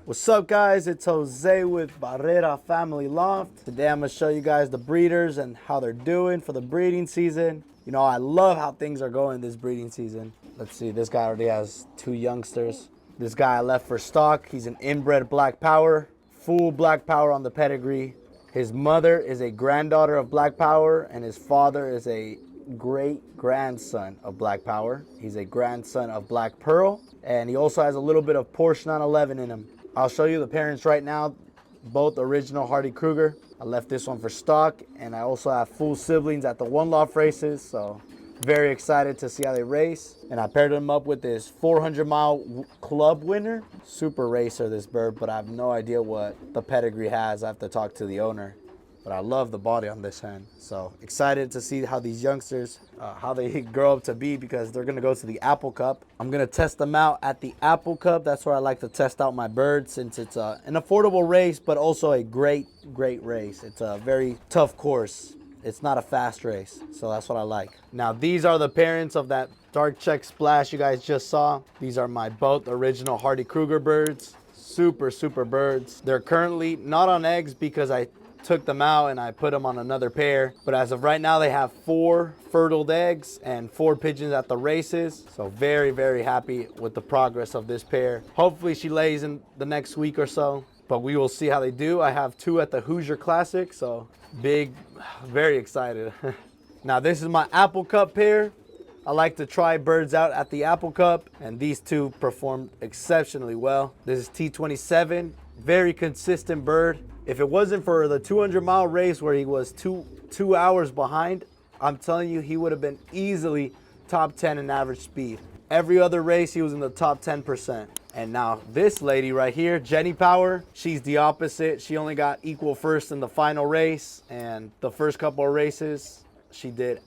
What's up, guys? It's Jose with Barrera Family Loft. Today I'm going to show you guys the breeders and how they're doing for the breeding season. You know, I love how things are going this breeding season. Let's see, this guy already has 2 youngsters. This guy I left for stock. He's an inbred black power, full black power on the pedigree. His mother is a granddaughter of black power, and his father is a great grandson of black power. He's a grandson of black pearl, and he also has a little bit of Porsche 911 in him. I'll show you the parents right now, both original Hardy Kruger. I left this one for stock, and I also have full siblings at the One Loft races, so very excited to see how they race. And I paired them up with this 400-mile club winner. Super racer, this bird, but I have no idea what the pedigree has. I have to talk to the owner. But I love the body on this hen. So excited to see how these youngsters, how they grow up to be, because they're gonna go to the Apple Cup. I'm gonna test them out at the Apple Cup. That's where I like to test out my birds, since it's an affordable race, but also a great race. It's a very tough course. It's not a fast race, so that's what I like. Now, these are the parents of that dark check splash you guys just saw. These are my both original Hardy Kruger birds. Super birds. They're currently not on eggs because I took them out and I put them on another pair, but as of right now they have 4 fertiled eggs and 4 pigeons at the races. So very happy with the progress of this pair. Hopefully she lays in the next week or so, but we will see how they do. I have 2 at the Hoosier Classic, so very excited. Now, this is my Apple Cup pair. I like to try birds out at the Apple Cup, and these 2 performed exceptionally well. This is T27, very consistent bird. If it wasn't for the 200-mile race where he was two hours behind, I'm telling you, he would have been easily top 10 in average speed. Every other race, he was in the top 10%. And now this lady right here, Jenny Power, she's the opposite. She only got equal first in the final race, and the first couple of races, she did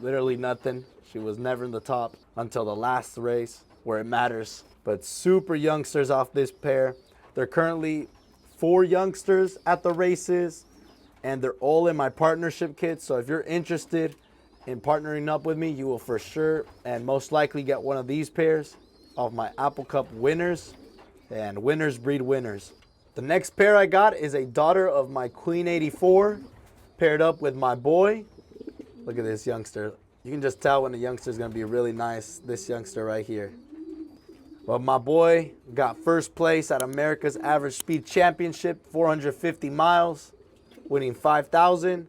literally nothing. She was never in the top until the last race where it matters. But super youngsters off this pair. They're currently 4 youngsters at the races, and they're all in my partnership kit. So if you're interested in partnering up with me, you will for sure and most likely get one of these pairs of my Apple Cup winners, and winners breed winners. The next pair I got is a daughter of my Queen 84 paired up with my boy. Look at this youngster. You can just tell when the youngster is going to be really nice. This youngster right here. Well, my boy got first place at America's Average Speed Championship, 450 miles, winning 5,000.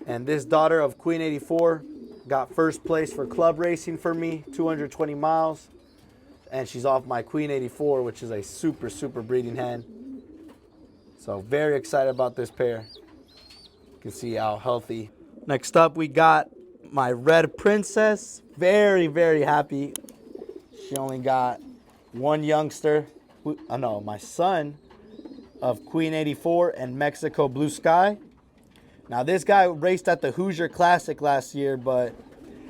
And this daughter of Queen 84 got first place for club racing for me, 220 miles. And she's off my Queen 84, which is a super breeding hen. So very excited about this pair. You can see how healthy. Next up, we got my Red Princess. Very happy. She only got 1 youngster. No, my son of Queen 84 and Mexico Blue Sky. Now, this guy raced at the Hoosier Classic last year, but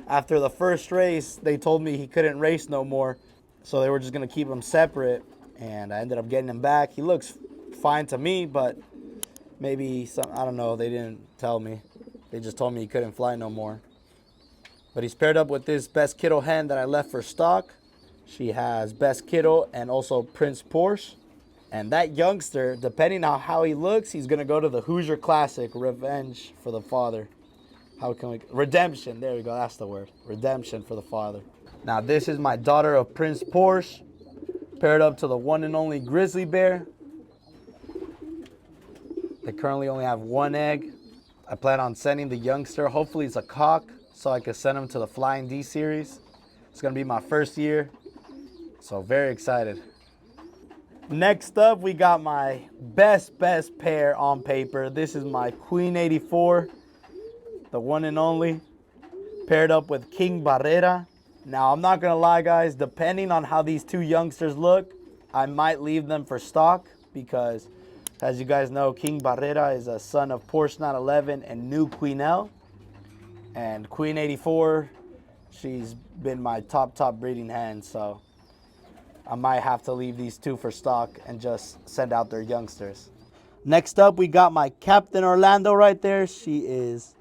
after the first race, they told me he couldn't race no more. So they were just going to keep him separate, and I ended up getting him back. He looks fine to me, but maybe I don't know. They didn't tell me. They just told me he couldn't fly no more. But he's paired up with this Best Kiddo hen that I left for stock. She has Best Kiddo and also Prince Porsche. And that youngster, depending on how he looks, he's going to go to the Hoosier Classic, Revenge for the Father. Redemption, there we go, that's the word. Redemption for the father. Now, this is my daughter of Prince Porsche, paired up to the one and only Grizzly Bear. They currently only have 1 egg. I plan on sending the youngster, hopefully it's a cock, so I can send him to the Flying D series. It's going to be my first year, so very excited. Next up, we got my best pair on paper. This is my Queen 84, the one and only, paired up with King Barrera. Now, I'm not going to lie, guys, depending on how these 2 youngsters look, I might leave them for stock because, as you guys know, King Barrera is a son of Porsche 911 and New Queen L. And Queen 84, she's been my top breeding hen, so I might have to leave these 2 for stock and just send out their youngsters. Next up, we got my Captain Orlando right there. She is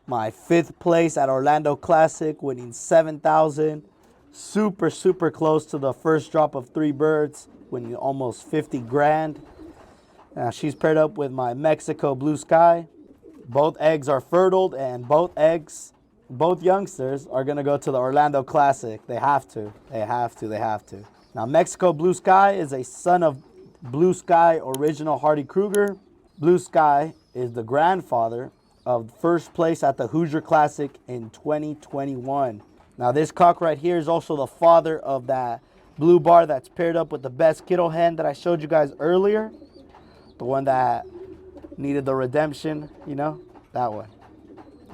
my 5th place at Orlando Classic, winning 7,000. Super, super close to the first drop of 3 birds, winning almost 50 grand. Now she's paired up with my Mexico Blue Sky. Both eggs are fertiled, and both youngsters are gonna go to the Orlando Classic. They have to. Now Mexico Blue Sky is a son of Blue Sky original Hardy Kruger. Blue Sky is the grandfather of first place at the Hoosier Classic in 2021. Now this cock right here is also the father of that blue bar that's paired up with the best kiddo hen that I showed you guys earlier. The one that needed the redemption, you know, that one.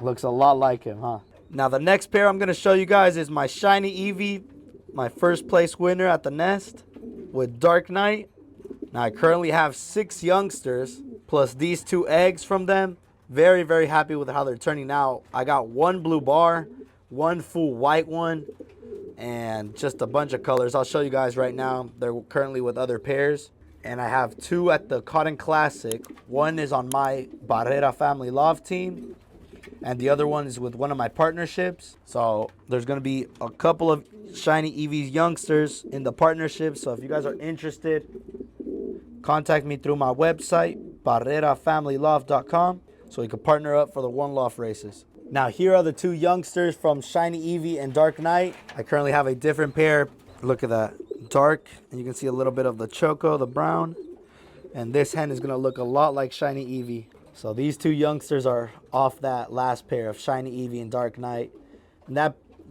Looks a lot like him, huh? Now the next pair I'm gonna show you guys is my shiny Eevee, my first place winner at the nest with Dark Knight. Now I currently have 6 youngsters plus these 2 eggs from them. Very, very happy with how they're turning out. I got 1 blue bar, 1 full white one, and just a bunch of colors. I'll show you guys right now. They're currently with other pairs. And I have 2 at the Cotton Classic. One is on my Barrera Family Loft team, and the other one is with one of my partnerships. So there's gonna be a couple of shiny Eevee's youngsters in the partnership. So if you guys are interested, contact me through my website, barrerafamilyloft.com, so we can partner up for the One Loft races. Now here are the 2 youngsters from Shiny Eevee and Dark Knight. I currently have a different pair. Look at that. Dark, and you can see a little bit of the choco, the brown, and this hen is going to look a lot like Shiny Eevee. So these 2 youngsters are off that last pair of Shiny Eevee and Dark Knight. And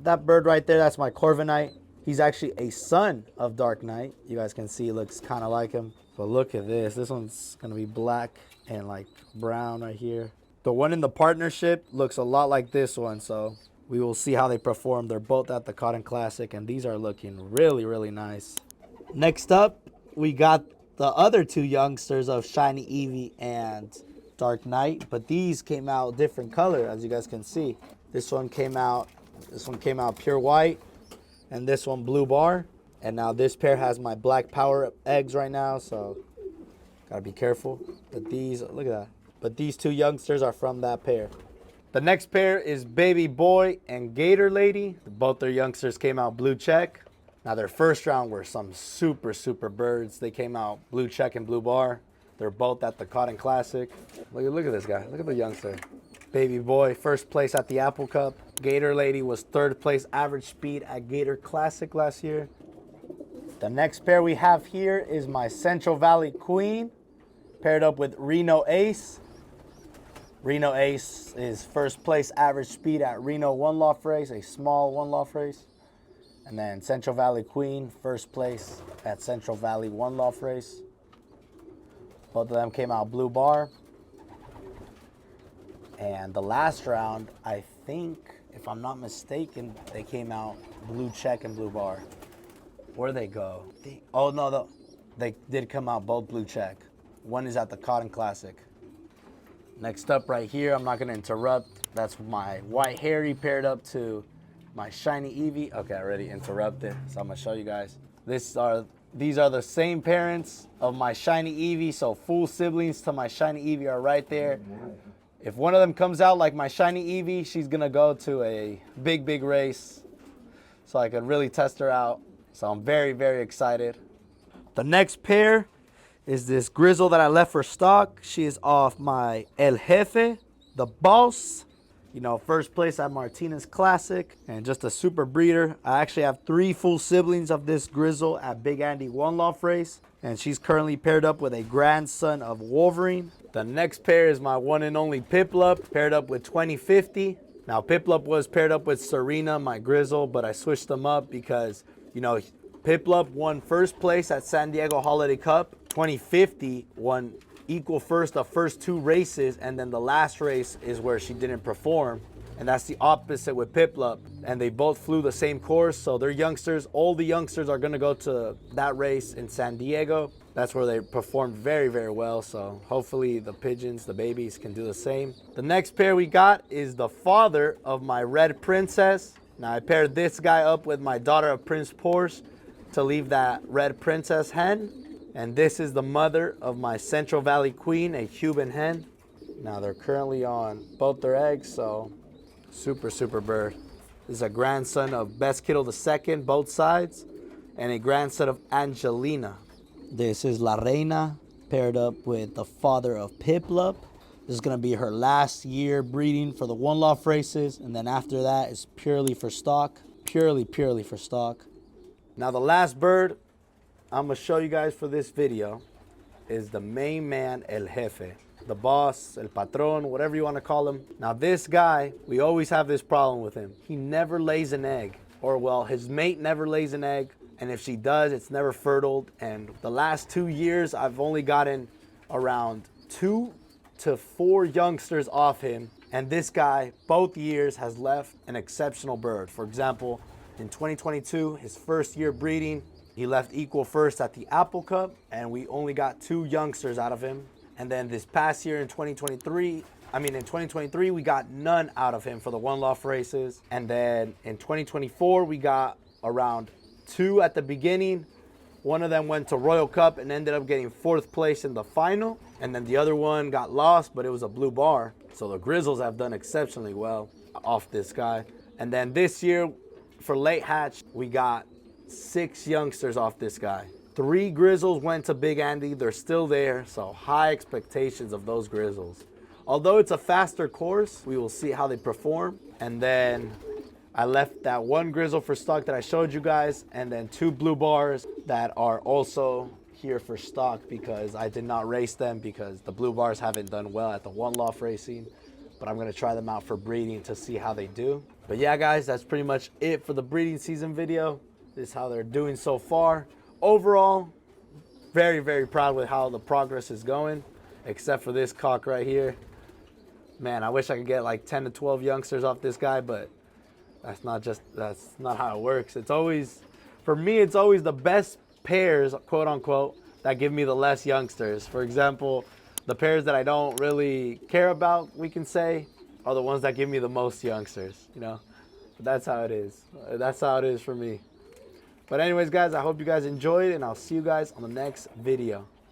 that bird right there, that's my Corviknight. He's actually a son of Dark Knight. You guys can see he looks kind of like him. But look at this. This one's going to be black and like brown right here. The one in the partnership looks a lot like this one, so we will see how they perform. They're both at the Cotton Classic, and these are looking really, really nice. Next up, we got the other 2 youngsters of Shiny Eevee and Dark Knight, but these came out different color, as you guys can see. This one came out pure white, and this one blue bar. And now this pair has my black power eggs right now, so gotta be careful. But these, look at that. But these 2 youngsters are from that pair. The next pair is Baby Boy and Gator Lady. Both their youngsters came out blue check. Now their first round were some super, super birds. They came out blue check and blue bar. They're both at the Cotton Classic. Look at this guy. Look at the youngster. Baby Boy, first place at the Apple Cup. Gator Lady was 3rd place average speed at Gator Classic last year. The next pair we have here is my Central Valley Queen, paired up with Reno Ace. Reno Ace is 1st place average speed at Reno One Loft race, a small One Loft race. And then Central Valley Queen, 1st place at Central Valley One Loft race. Both of them came out blue bar. And the last round, I think, if I'm not mistaken, they came out blue check and blue bar. Where'd they go? Oh, no, they did come out both blue check. One is at the Cotton Classic. Next up right here, I'm not going to interrupt. That's my White Harry paired up to my Shiny Eevee. Okay, I already interrupted, so I'm going to show you guys. These are the same parents of my Shiny Eevee, so full siblings to my Shiny Eevee are right there. If one of them comes out like my Shiny Eevee, she's going to go to a big, big race, so I could really test her out. So I'm very, very excited. The next pair is this Grizzle that I left for stock. She is off my El Jefe, the boss. You know, 1st place at Martinez Classic, and just a super breeder. I actually have 3 full siblings of this Grizzle at Big Andy One Loft race, and she's currently paired up with a grandson of Wolverine. The next pair is my one and only Piplup, paired up with 2050. Now, Piplup was paired up with Serena, my Grizzle, but I switched them up because, you know, Piplup won 1st place at San Diego Holiday Cup. 2050 won equal first the first 2 races, and then the last race is where she didn't perform. And that's the opposite with Piplup. And they both flew the same course, so they're youngsters. All the youngsters are gonna go to that race in San Diego. That's where they performed very, very well. So hopefully the pigeons, the babies, can do the same. The next pair we got is the father of my Red Princess. Now I paired this guy up with my daughter of Prince Porsche to leave that Red Princess hen. And this is the mother of my Central Valley Queen, a Cuban hen. Now they're currently on both their eggs, so super, super bird. This is a grandson of Best Kiddo II, both sides, and a grandson of Angelina. This is La Reina paired up with the father of Piplup. This is going to be her last year breeding for the One Loft races, and then after that is purely for stock. Purely for stock. Now the last bird I'm going to show you guys for this video is the main man, El Jefe. The boss, El Patron, whatever you want to call him. Now this guy, we always have this problem with him. He never lays an egg. Or well, his mate never lays an egg. And if she does, it's never fertile. And the last 2 years, I've only gotten around 2 to 4 youngsters off him. And this guy, both years, has left an exceptional bird. For example, in 2022, his first year breeding, he left equal first at the Apple Cup, and we only got 2 youngsters out of him. And then this past year in 2023, we got none out of him for the One Loft races. And then in 2024, we got around 2 at the beginning. One of them went to Royal Cup and ended up getting 4th place in the final. And then the other one got lost, but it was a blue bar. So the Grizzles have done exceptionally well off this guy. And then this year, for late hatch, we got 6 youngsters off this guy. 3 Grizzles went to Big Andy. They're still there, so high expectations of those Grizzles. Although it's a faster course, we will see how they perform. And then I left that 1 Grizzle for stock that I showed you guys, and then 2 blue bars that are also here for stock because I did not race them because the blue bars haven't done well at the One Loft racing. But I'm gonna try them out for breeding to see how they do. But yeah, guys, that's pretty much it for the breeding season video. This is how they're doing so far. Overall, very proud with how the progress is going, except for this cock right here. Man, I wish I could get like 10 to 12 youngsters off this guy, but that's not how it works. It's always, for me, it's always the best pairs, quote unquote, that give me the less youngsters. For example, the pairs that I don't really care about, we can say, are the ones that give me the most youngsters, you know? But that's how it is. That's how it is for me. But anyways, guys, I hope you guys enjoyed, and I'll see you guys on the next video.